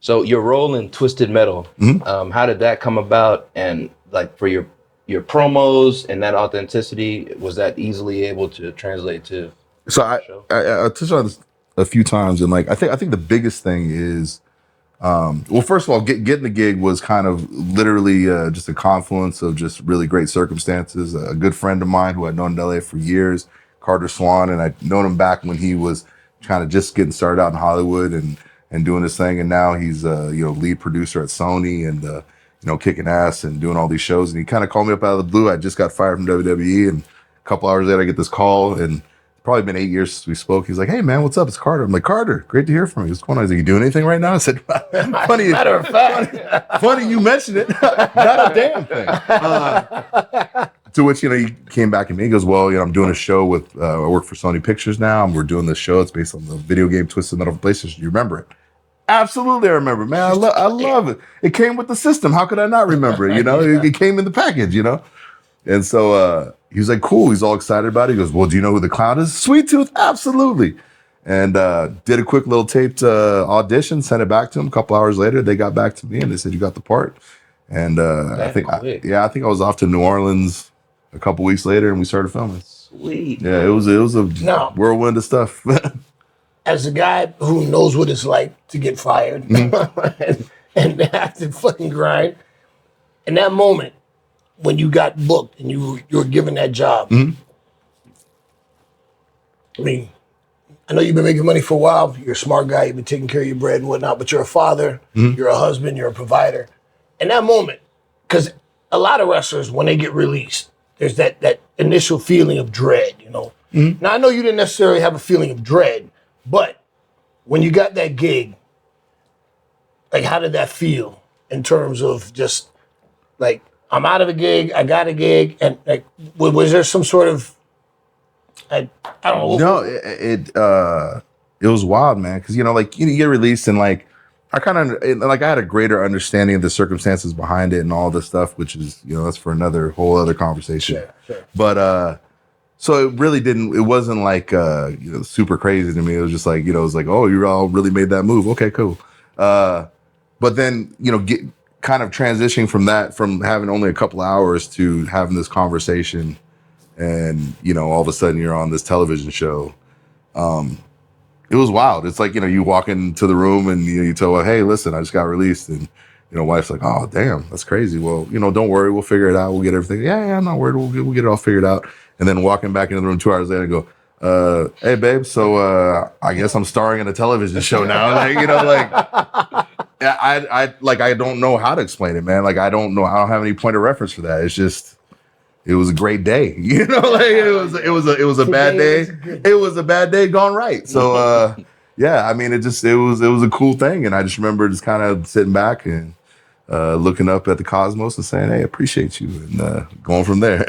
So your role in Twisted Metal, how did that come about? And like for your promos and that authenticity, was that easily able to translate to? So I touched on this a few times, and like I think the biggest thing is, well, first of all, getting the gig was kind of literally just a confluence of just really great circumstances. A good friend of mine who I'd known in LA for years, Carter Swan, and I'd known him back when he was kind of just getting started out in Hollywood and doing this thing, and now he's lead producer at Sony and kicking ass and doing all these shows. And he kind of called me up out of the blue. I just got fired from WWE, and a couple hours later I get this call, and probably been 8 years since we spoke. He's like, "Hey man, what's up? It's Carter." I'm like, "Carter, great to hear from you. What's going on?" He's like, "You doing anything right now?" I said, "Funny, matter of fact, funny you mentioned it. Not a damn thing." To which he came back at me. He goes, "Well, I'm doing a show with I work for Sony Pictures now, and we're doing this show. It's based on the video game Twisted Metal PlayStation. You remember it?" Absolutely, I remember, man. I love it. It came with the system. How could I not remember it? It came in the package, And so he was like, "Cool." He's all excited about it. He goes, "Well, do you know who the clown is?" "Sweet Tooth, absolutely." And did a quick little taped audition, sent it back to him. A couple hours later, they got back to me and they said, "You got the part." And I think I was off to New Orleans a couple weeks later, and we started filming. Sweet. Yeah, it was a whirlwind of stuff. As a guy who knows what it's like to get fired and have to fucking grind, in that moment when you got booked and you were given that job, I mean, I know you've been making money for a while. You're a smart guy. You've been taking care of your bread and whatnot, but you're a father, you're a husband, you're a provider. In that moment, because a lot of wrestlers, when they get released, there's that initial feeling of dread, Now, I know you didn't necessarily have a feeling of dread, but when you got that gig, like, how did that feel in terms of just, like, I'm out of a gig, I got a gig, and, like, was there some sort of, I don't know. No, it was wild, man, because, you get released, and, like, I had a greater understanding of the circumstances behind it and all this stuff, which is, that's for another whole other conversation. Sure. But, so it wasn't like, super crazy to me. It was just like, it was like, "Oh, you all really made that move. Okay, cool." But then, kind of transitioning from having only a couple hours to having this conversation and, all of a sudden you're on this television show. It was wild. It's like, you walk into the room and you tell her, "Hey, listen, I just got released." And, wife's like, "Oh, damn, that's crazy." "Well, don't worry. We'll figure it out. We'll get everything." Yeah, I'm not worried. We'll get it all figured out. And then walking back into the room 2 hours later and go, "Hey, babe, so I guess I'm starring in a television show now." I don't know how to explain it, man. Like, I don't have any point of reference for that. It's just, it was a great day. It was a bad day. It was a bad day gone right. So yeah, I mean, it was a cool thing. And I just remember just kind of sitting back and looking up at the cosmos and saying, "Hey, I appreciate you," and going from there.